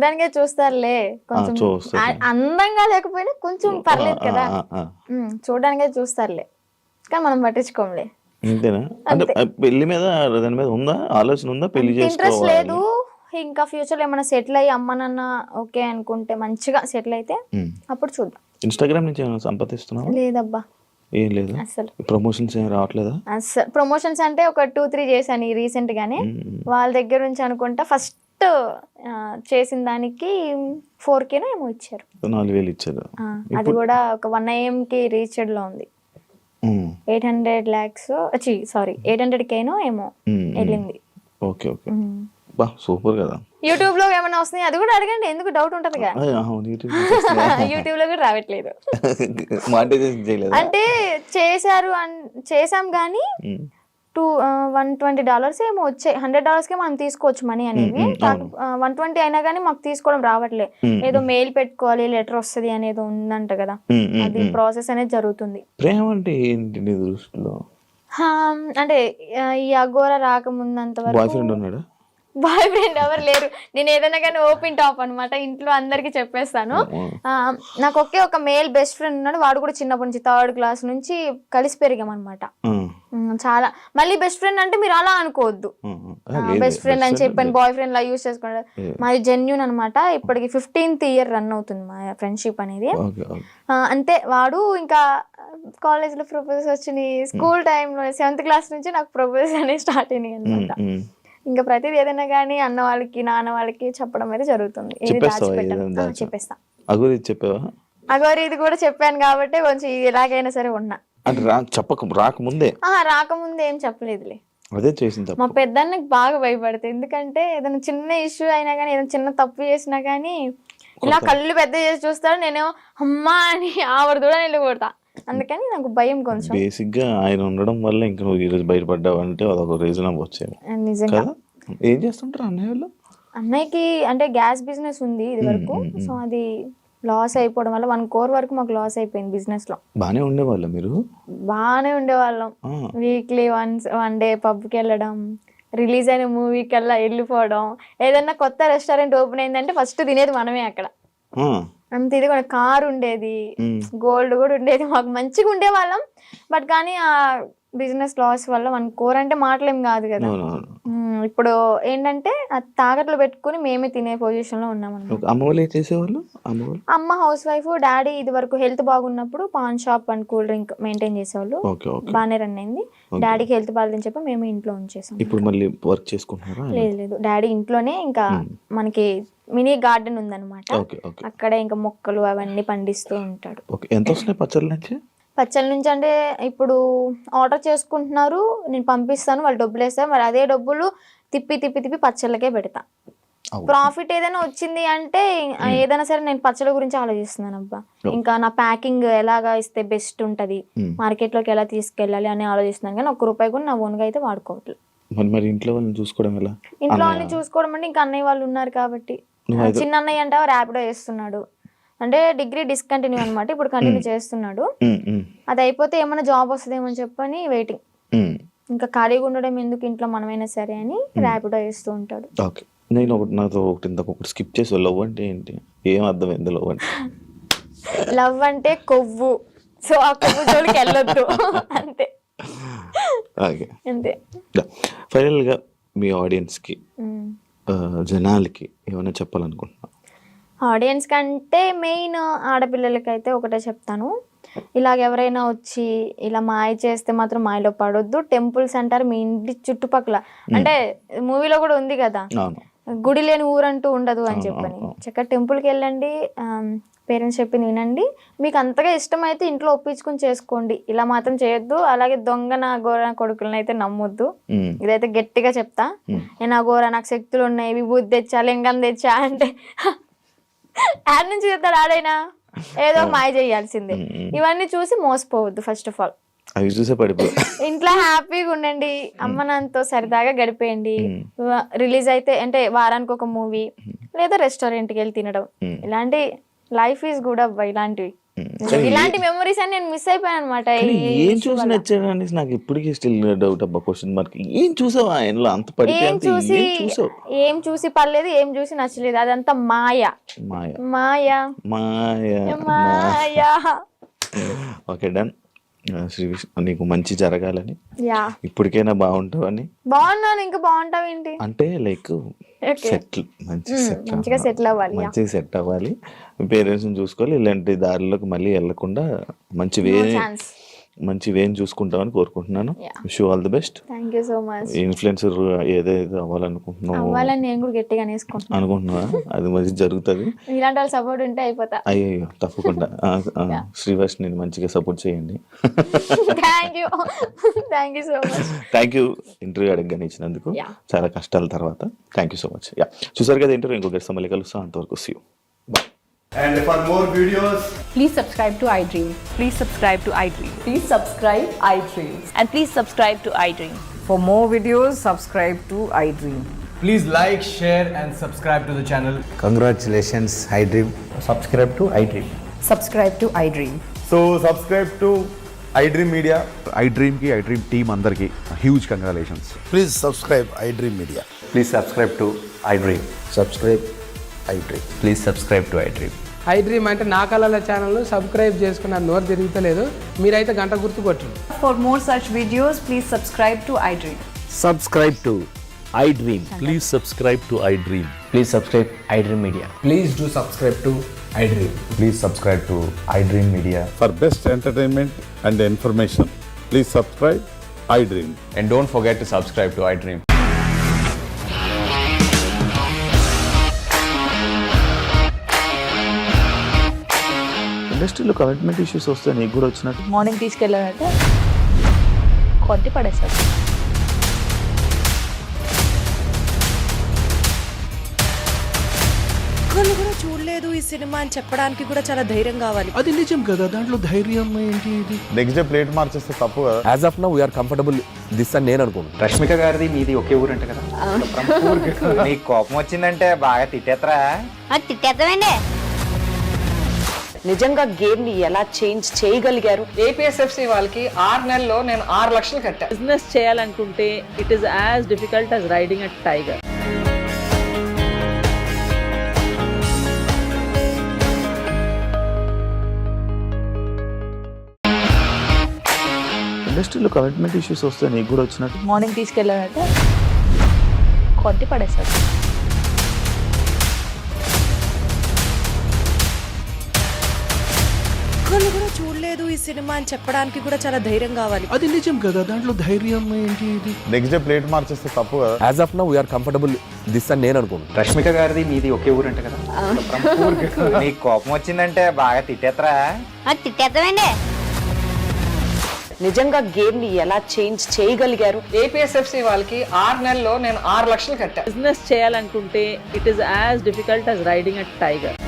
దానికే చూస్తారులే కొంచెం అందంగా లేకపోయినా కొంచెం పర్లేదు కదా, చూడడానికే చూస్తారులే కానీ మనం పట్టించుకోంలే. అంతేనా? అంటే పెళ్లి మీద దాని మీద ఉందా ఆలోచన, ఉందా పెళ్లి ఇంట్రెస్ట్ లేదు. ఇంకా ఫ్యూచర్ లో ఏమైనా సెటిల్ అయ్యి అమ్మ నాన్న ఓకే అనుకుంటే మంచిగా సెటిల్ అయితే అప్పుడు చూద్దాం. ఇన్స్టాగ్రామ్ నుంచి ఏమైనా సంపాదిస్తున్నావా? లేదబ్బా, ఏం లేదు. అసలు ప్రమోషన్స్ ఏం రావట్లేదా? అసలు ప్రమోషన్స్ అంటే ఒక 2-3 చేశాను రీసెంట్ గానే. వాళ్ళ దగ్గర నుంచి అనుకుంటా ఫస్ట్ చేసిన దానికి 4K ఏమో ఇచ్చారు. 4,000 ఇచ్చారు. అది కూడా ఒక 1 AM కి రీచ్డ్ లో ఉంది. 800 lakhs 800K ఏమో వెళ్ళింది. ఓకే ఓకే, బా సూపర్ కదా. యూట్యూబ్ లో ఏమైనా వస్తున్నాయి అది కూడా అడగండి, ఎందుకు డౌట్ ఉంటది కదా. యూట్యూబ్ లో కూడా రావట్లేదు. అంటే చేసాం కానీ $120 ఏమో వచ్చాయి. $100 మనం తీసుకోవచ్చు మనీ అనేవి. 120 అయినా కానీ మాకు తీసుకోవడం రావట్లే. ఏదో మెయిల్ పెట్టుకోవాలి, లెటర్ వస్తుంది అనేది ఉందంట కదా, అది ప్రాసెస్ అనేది జరుగుతుంది. ప్రేమ అంటే ఏంటి నీ దృష్టిలో? అంటే ఈ అఘోరా రాకముందంత వరకు బాయ్ ఫ్రెండ్ ఉన్నాడా? బాయ్ ఫ్రెండ్ ఎవరు లేరు. నేను ఏదైనా కానీ ఓపెన్ టాప్ అనమాట, ఇంట్లో అందరికి చెప్పేస్తాను. నాకు ఒకే ఒక మేల్ బెస్ట్ ఫ్రెండ్ ఉన్నాడు. వాడు కూడా చిన్నప్పటి నుంచి 3rd class నుంచి కలిసి పెరిగాం అనమాట. చాలా మళ్ళీ బెస్ట్ ఫ్రెండ్ అంటే మీరు అలా అనుకోవద్దు, బెస్ట్ ఫ్రెండ్ అని చెప్పాను బాయ్ ఫ్రెండ్ లా యూజ్ చేసుకున్నాడు. మాది జెన్యూన్ అనమాట. ఇప్పటికి 15th year రన్ అవుతుంది మా ఫ్రెండ్షిప్ అనేది. అంతే. వాడు ఇంకా కాలేజ్ లో ప్రపోజ్ వచ్చినాయి, స్కూల్ టైంలో 7th class నుంచి నాకు ప్రపోజ్ అనేది స్టార్ట్ అయినాయి అనమాట. ఇంకా ప్రతిదీ ఏదైనా కానీ అన్న వాళ్ళకి నాన్న వాళ్ళకి చెప్పడం అయితే జరుగుతుంది. చెప్పేస్తా. అగోరి ఇది కూడా చెప్పాను కాబట్టి కొంచెం ఎలాగైనా సరే ఉన్నా. రాకముందే ఏం చెప్పలేదులే. అదే చేసింది. మా పెద్దన్నకి బాగా భయపడతాయి. ఎందుకంటే ఏదైనా చిన్న ఇష్యూ అయినా కానీ, ఏదైనా చిన్న తప్పు చేసినా కానీ ఇలా కళ్ళు పెద్ద చేసి చూస్తాడు. నేనేమో అమ్మా అని ఆవిడ కూడా నిల్లు కొడతా. అందుకని నాకు భయం కొంచెం. బేసిక్ గా ఆయన ఉండడం వల్ల ఇంకా నువ్వు ఈరోజు బయటపడ్డావు అంటే అదొక రీజన్ వచ్చేది. నిజంగా. ఏం చేస్తుంటారు అన్నయ్య వాళ్ళు? అన్నయ్యకి అంటే గ్యాస్ బిజినెస్ ఉంది ఇది వరకు. సో అది లాస్ అయిపోవడం వల్ల 1 crore వరకు మాకు లాస్ అయిపోయింది బిజినెస్ లో. బానే ఉండేవాళ్ళం మీరు? బానే ఉండేవాళ్ళం. వీక్లీ వన్ డే పబ్కి వెళ్ళడం, రిలీజ్ అయిన మూవీకి వెళ్ళిపోవడం. ఏదన్నా కొత్త రెస్టారెంట్ ఓపెన్ అయిందంటే ఫస్ట్ తినేది మనమే అక్కడ. అంత ఇది కూడా కార్ ఉండేది, గోల్డ్ కూడా ఉండేది. మాకు మంచిగా ఉండేవాళ్ళం. బట్ కానీ ఆ బిజినెస్ లాస్ వల్ల 1 crore అంటే మాటలేం కాదు కదా. ఇప్పుడు ఏంటంటే తాకట్లు పెట్టుకుని మేమే తినే పొజిషన్ లో ఉన్నాం. అమ్మ హౌస్ వైఫ్, డాడీ ఇది వరకు హెల్త్ బాగున్నప్పుడు pan shop and cool drink maintain చేసేవాళ్ళు. బాగానే రన్ అయింది. డాడీకి హెల్త్ బాగాలేదని చెప్పి మేము ఇంట్లో ఉంచేసాం. ఇప్పుడు మళ్ళీ వర్క్ చేసుకుంటున్నారా? లేదు, డాడీ ఇంట్లోనే ఇంకా మనకి మినీ గార్డెన్ ఉందన్నమాట. అక్కడే ఇంకా మొక్కలు అవన్నీ పండిస్తూ ఉంటాడు. ఎంత వస్తున్నాయి పచ్చళ్ళ నుంచి అంటే ఇప్పుడు ఆర్డర్ చేసుకుంటున్నారు, నేను పంపిస్తాను, వాళ్ళు డబ్బులు వేస్తారు. మరి అదే డబ్బులు తిప్పి పచ్చళ్ళకే పెడతా. ప్రాఫిట్ ఏదైనా వచ్చింది అంటే ఏదైనా సరే నేను పచ్చళ్ళ గురించి ఆలోచిస్తున్నాను అబ్బా. ఇంకా నా ప్యాకింగ్ ఎలాగా ఇస్తే బెస్ట్ ఉంటది, మార్కెట్ లోకి ఎలా తీసుకెళ్ళాలి అని ఆలోచిస్తున్నాను. కానీ ₹1 కూడా నా ఓన్గా అయితే వాడుకోవట్లేదు. ఇంట్లో వాళ్ళని చూసుకోవడం ఎలా? ఇంట్లో వాళ్ళని చూసుకోవడం అంటే ఇంకా అన్నయ్య వాళ్ళు ఉన్నారు కాబట్టి. చిన్న అన్నయ్య అంటే ర్యాపిడో చేస్తున్నాడు. అంటే డిగ్రీ డిస్కంటిన్యూ అనమాట, ఇప్పుడు కంటిన్యూ చేస్తున్నాడు. అది అయిపోతే ఏమైనా జాబ్ వస్తుందేమో అని చెప్పని వెయిటింగ్. ఇంకా ఖాళీగా ఉండడం ఎందుకు ఇంట్లో, మనమైనా సరే అని ర్యాపిడో చేస్తూ ఉంటాడు. నేను నాతో ఒకటి స్కిప్ చేసి లవ్ అంటే ఏంటి, ఏం అర్థమైంది లవ్ అంటే? లవ్ అంటే కొవ్వు. సో ఆ కొవ్వు జోలికి వెళ్ళొద్దు అంతే. అంతే. ఫైనల్ గా మీ ఆడియన్స్ కి, జనాలకి ఏమైనా చెప్పాలనుకుంటున్నా? ఆడియన్స్ కంటే మెయిన్ ఆడపిల్లలకైతే ఒకటే చెప్తాను, ఇలాగ ఎవరైనా వచ్చి ఇలా మాయ చేస్తే మాత్రం మాయలో పడొద్దు. టెంపుల్స్ అంటారు మీ ఇంటి చుట్టుపక్కల, అంటే మూవీలో కూడా ఉంది కదా, గుడి లేని ఊరంటూ ఉండదు అని చెప్పని. చక్కగా టెంపుల్కి వెళ్ళండి, పేరెంట్స్ చెప్పింది వినండి. మీకు అంతగా ఇష్టమైతే ఇంట్లో ఒప్పించుకుని చేసుకోండి, ఇలా మాత్రం చేయొద్దు. అలాగే దొంగ నా గోర కొడుకులను అయితే నమ్మొద్దు. ఇదైతే గట్టిగా చెప్తా. నేను ఆ గోర నాకు శక్తులు ఉన్నాయి, విభూతి తెచ్చా, లింగం తెచ్చా అంటే యాడ్ నుంచి చెప్తాడు ఆడైనా, ఏదో మాయ చేయాల్సిందే. ఇవన్నీ చూసి మోసపోవద్దు. ఫస్ట్ ఆఫ్ ఆల్ ఇంట్లో హ్యాపీగా ఉండండి, అమ్మ నాన్నతో సరదాగా గడిపేయండి. రిలీజ్ అయితే అంటే వారానికి ఒక మూవీ లేదా రెస్టారెంట్కి వెళ్ళి తినడం, ఇలాంటి లైఫ్ ఈజ్ గుడ్ అవ్వ. ఇలాంటివి ఇలాంటి మెమరీస్ అని నేను మిస్ అయిపోయాను అనమాట. కానీ ఏం చూసి నచ్చాడని నాకు ఇప్పటికీ స్టిల్ డౌట్ అబ్బా, క్వశ్చన్ మార్క్. ఏం చూసావు ఆయనలో అంత పడితే? ఏం చూసి పర్లేదు, ఏం చూసి నచ్చలేదు, అదంతా మాయ మాయ మాయ మాయ మాయ. Okay done. శ్రీ విష్ణు నీకు మంచి జరగాలని, యా ఇప్పటికైనా బాగుంటావని. బాగున్నాను, ఇంకా బాగుంటావు ఏంటి అంటే లైక్ సెటిల్, మంచిగా సెటిల్ అవ్వాలి, మంచిగా సెట్ అవ్వాలి, పేరెంట్స్ ని చూసుకోవాలి, ఇలాంటి దారిలోకి మళ్ళీ వెళ్లకుండా మంచి వేని చూసుకుంటామని కోరుకుంటున్నాను. Wish you all the best. Thank you so much. Influencer ఏదైతే అవ్వాలనుకుంటున్నావు అవ్వాలని నేను కూడా గట్టిగా అనుకుంటున్నా, అది మంచి జరుగుతుంది. ఇలాంటి వాళ్ళ సపోర్ట్ ఉంటే అయిపోతా. అయ్యో తప్పకుండా. శ్రీవాస్ నేను మంచిగా సపోర్ట్ చేయండి. Thank you so much. Thank you interview అడగగానే ఇచ్చినందుకు, చాలా కష్టాల తర్వాత. Thank you so much. Yeah చూసారు కదా ఇంటర్వ్యూ, ఇంకొక గెస్ట్ మళ్ళీ కలుస్తాం. అంతవరకు see you. And for more videos, please subscribe to iDream. Please subscribe to iDream. Please subscribe iDream. And please subscribe to iDream. For more videos, subscribe to iDream. please like, share and subscribe to the channel. Congratulations, iDream. Subscribe to iDream. Subscribe to iDream. So subscribe to iDream Media. iDream team andarki huge congratulations. Please subscribe iDream Media. Please subscribe to iDream. Subscribe iDream. Please subscribe to iDream. iDream అంటే నా కళల ఛానల్ను subscribe చేసుకున్న నోరు తిరుగుతలేదు, మీరైతే గంట గుర్తు కొట్టండి. For more such videos, please subscribe to iDream. Subscribe to iDream. Please subscribe to iDream. Please subscribe iDream Media. Please do subscribe to iDream. Please subscribe to iDream Media. For best entertainment and information, please subscribe iDream. And don't forget to subscribe to iDream. ఇండస్ట్రీలో commitment issues వస్తే నీకు కూడా వచ్చినట్టు? Morning తీసుకెళ్ళాలంటే కొట్టి పడేస్తారు. ఒక్కళ్ళు కూడా చూడలేదు ఈ సినిమా అని చెప్పడానికి కూడా చాలా ధైర్యం కావాలి. అది నిజం కదా, దాంట్లో ధైర్యం ఏంటి? నెక్స్ట్ డే ప్లేట్ మార్చేస్తే తప్పు కదా. As of now, we are comfortable this అని నేను అనుకుంటున్నాను. రష్మిక గారిది మీది ఒకే ఊరంట కదా? నీకు కోపం వచ్చిందంటే బాగా తిట్టేత్తరా? తిట్టేద్దామండి. నిజంగా గేమ్ ని ఎలా చేంజ్ చేయగలిగారు? ఏపీఎస్ఎఫ్సి వాళ్ళకి 6 నెలల్లో నేను 6 లక్షలు కట్టా. బిజినెస్ చేయాలనుకుంటే it is as difficult as riding a tiger. ఇండస్ట్రీలో కమిట్మెంట్ ఇష్యూస్ వస్తే నీకు కూడా వచ్చినట్టు? మార్నింగ్ తీసుకెళ్ళాలంటే కొట్టి పడేస్తారు. ఒక్కళ్ళు కూడా చూడలేదు ఈ సినిమా అని చెప్పడానికి కూడా చాలా ధైర్యం కావాలి. అది నిజం కదా, దాంట్లో ధైర్యం ఏంటి? నెక్స్ట్ డే ప్లేట్ మార్చేస్తే తప్పు కదా. As of now, we are comfortable this అని నేను అనుకుంటున్నాను. రష్మిక గారిది మీది ఒకే ఊరంట కదా? నీకు కోపం వచ్చిందంటే బాగా తిట్టేత్తరా? తిట్టేద్దామండి. నిజంగా గేమ్ ని ఎలా చేంజ్ చేయగలిగారు? ఏపీఎస్ఎఫ్సి వాళ్ళకి 6 నెలల్లో నేను 6 లక్షలు కట్టా. బిజినెస్ చేయాలనుకుంటే it is as difficult as riding a tiger.